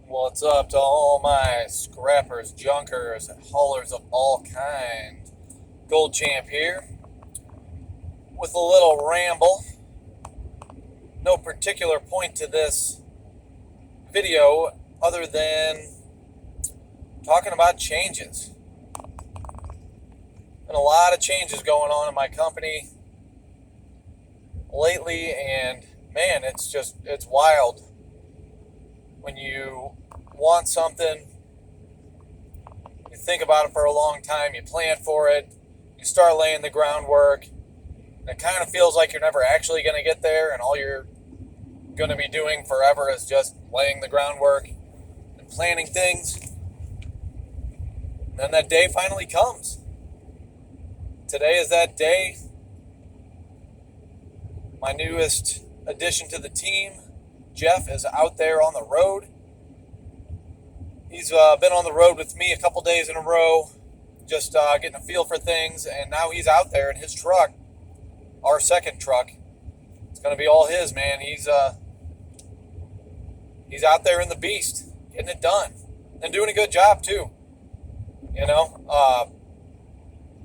What's up to all my scrappers, junkers, haulers of all kind? Gold Champ here with a little ramble. No particular point to this video other than talking about changes. Been a lot of changes going on in my company lately, and man, it's wild when you want something, you think about it for a long time, you plan for it, you start laying the groundwork, and it kind of feels like you're never actually going to get there, and all you're going to be doing forever is just laying the groundwork and planning things. And then that day finally comes. Today is that day. My newest addition to the team, Jeff, is out there on the road. He's been on the road with me a couple days in a row, just getting a feel for things, and now he's out there in his truck, our second truck. It's going to be all his, man. He's out there in the beast, getting it done, and doing a good job too.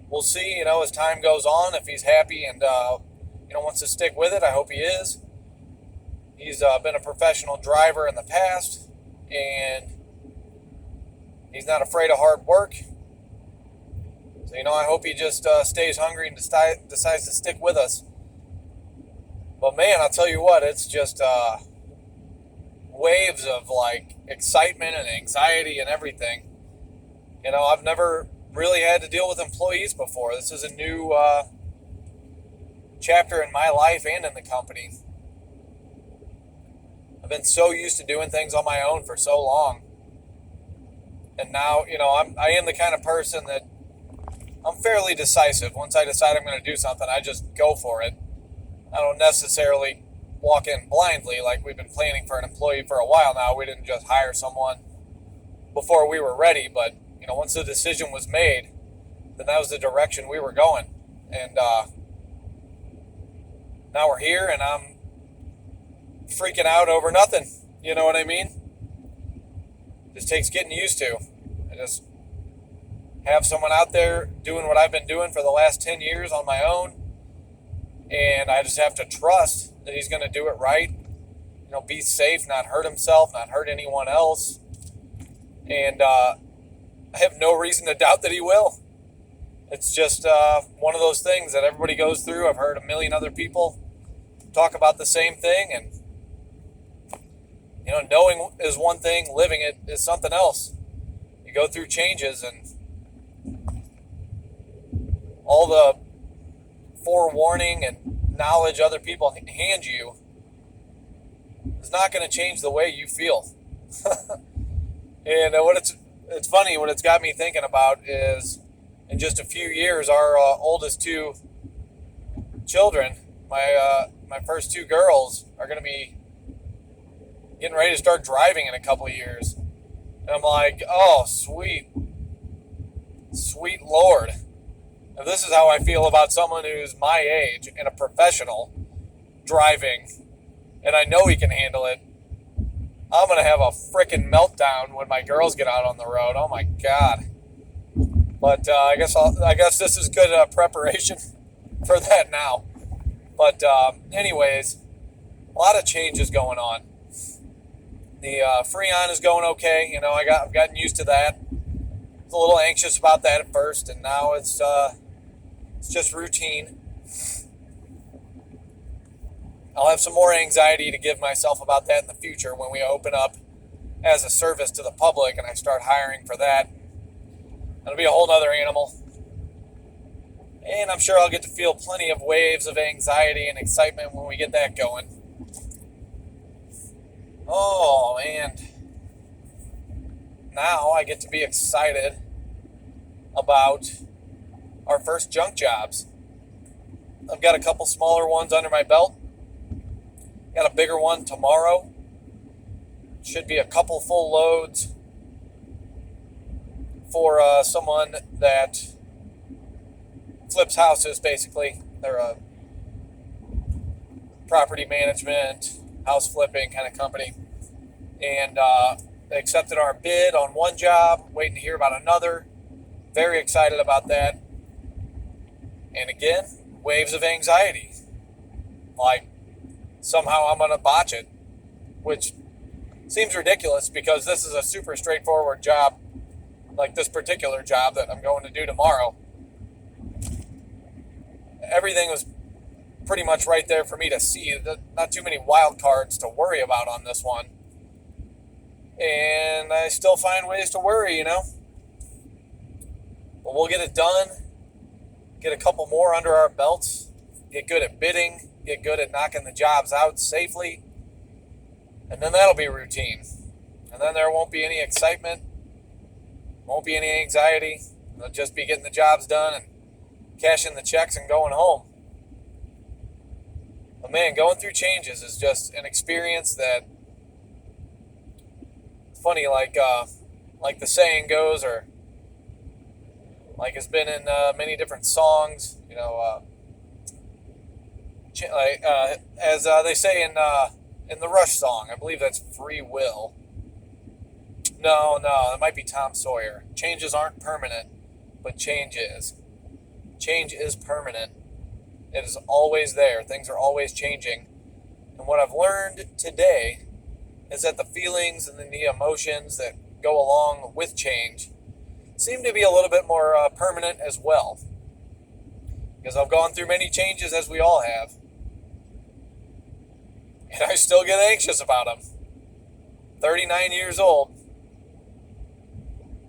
We'll see, as time goes on, if he's happy and wants to stick with it. I hope he is. He's been a professional driver in the past, and he's not afraid of hard work. So, I hope he just stays hungry and decides to stick with us. But man, I'll tell you what, it's just waves of excitement and anxiety and everything. I've never really had to deal with employees before. This is a new chapter in my life and in the company. I've been so used to doing things on my own for so long. And now, I am the kind of person that I'm fairly decisive. Once I decide I'm going to do something, I just go for it. I don't necessarily walk in blindly like we've been planning for an employee for a while now. We didn't just hire someone before we were ready, but, once the decision was made, then that was the direction we were going. And now we're here, and I'm freaking out over nothing. You know what I mean? Just takes getting used to. I just have someone out there doing what I've been doing for the last 10 years on my own, and I just have to trust that he's going to do it right. Be safe, not hurt himself, not hurt anyone else. And I have no reason to doubt that he will. It's just one of those things that everybody goes through. I've heard a million other people talk about the same thing, and knowing is one thing, living it is something else. You go through changes, and all the forewarning and knowledge other people hand you is not going to change the way you feel. And it's funny, what it's got me thinking about is, in just a few years, our oldest two children, my first two girls, are going to be getting ready to start driving in a couple of years. And I'm like, oh, sweet Lord. If this is how I feel about someone who's my age and a professional driving, and I know he can handle it, I'm going to have a freaking meltdown when my girls get out on the road. Oh my God. But I guess this is good preparation for that now. But anyways, a lot of changes going on. The Freon is going okay. I've gotten used to that. I was a little anxious about that at first, and now it's just routine. I'll have some more anxiety to give myself about that in the future when we open up as a service to the public and I start hiring for that. That'll be a whole nother animal. And I'm sure I'll get to feel plenty of waves of anxiety and excitement when we get that going. Oh, and now I get to be excited about our first junk jobs. I've got a couple smaller ones under my belt. Got a bigger one tomorrow. Should be a couple full loads for someone that flips houses, basically. They're a property management, house flipping kind of company. And They accepted our bid on one job, waiting to hear about another. Very excited about that. And again, waves of anxiety. Like, somehow I'm going to botch it, which seems ridiculous because this is a super straightforward job, like this particular job that I'm going to do tomorrow. Everything was pretty much right there for me to see. Not too many wild cards to worry about on this one. And I still find ways to worry, you know. But we'll get it done. Get a couple more under our belts. Get good at bidding. Get good at knocking the jobs out safely. And then that'll be routine. And then there won't be any excitement. Won't be any anxiety. They'll just be getting the jobs done and cashing the checks and going home. But man, going through changes is just an experience that, it's funny, like the saying goes, or like it's been in many different songs, you know, as they say in the Rush song, I believe that's Free Will. No, it might be Tom Sawyer. Changes aren't permanent, but change is. Change is permanent. It is always there. Things are always changing. And what I've learned today is that the feelings and the emotions that go along with change seem to be a little bit more permanent as well. Because I've gone through many changes, as we all have. And I still get anxious about them. 39 years old.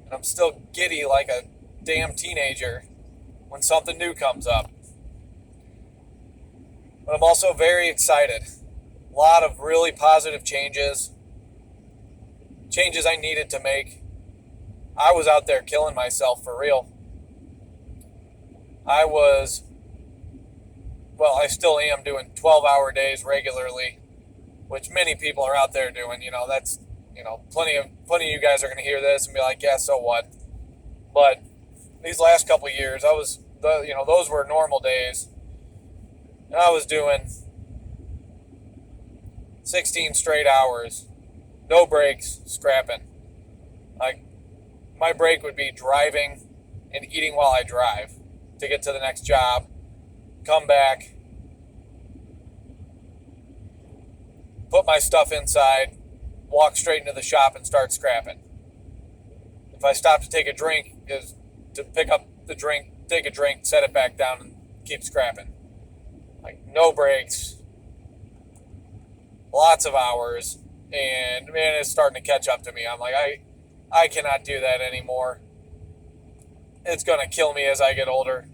And I'm still giddy like a damn teenager when something new comes up. But I'm also very excited. A lot of really positive changes. Changes I needed to make. I was out there killing myself for real. I still am doing 12-hour days regularly, which many people are out there doing. You know, that's, you know, plenty of you guys are going to hear this and be like, yeah, so what? But these last couple of years, those were normal days. And I was doing 16 straight hours, no breaks, scrapping. Like, my break would be driving and eating while I drive to get to the next job, come back, put my stuff inside, walk straight into the shop and start scrapping. If I stop to take a drink, is to pick up the drink, take a drink, set it back down, and keep scrapping. Like, no breaks, lots of hours, and man, it's starting to catch up to me. I'm like, I cannot do that anymore. It's going to kill me as I get older,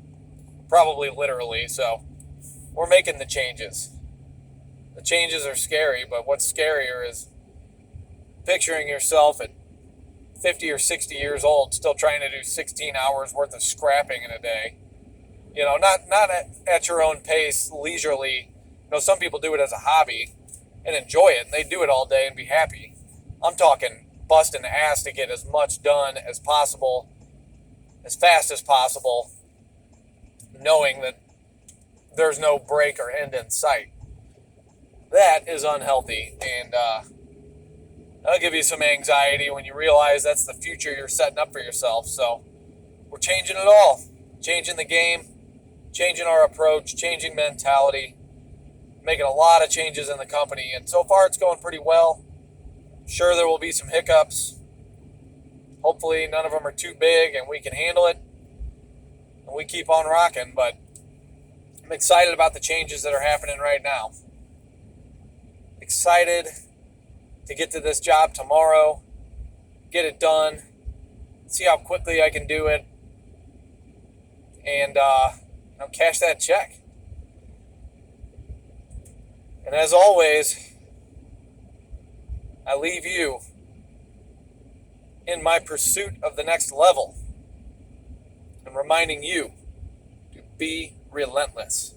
probably literally. So we're making the changes. The changes are scary, but what's scarier is picturing yourself at 50 or 60 years old still trying to do 16 hours worth of scrapping in a day. You know, not at your own pace, leisurely. You know, some people do it as a hobby and enjoy it, and they do it all day and be happy. I'm talking busting ass to get as much done as possible, as fast as possible, knowing that there's no break or end in sight. That is unhealthy, and that'll give you some anxiety when you realize that's the future you're setting up for yourself. So we're changing it all, changing the game, changing our approach, changing mentality, making a lot of changes in the company, and so far it's going pretty well. Sure, there will be some hiccups. Hopefully none of them are too big and we can handle it, and we keep on rocking. But I'm excited about the changes that are happening right now. Excited to get to this job tomorrow, get it done, see how quickly I can do it, and cash that check. And as always, I leave you in my pursuit of the next level and reminding you to be relentless.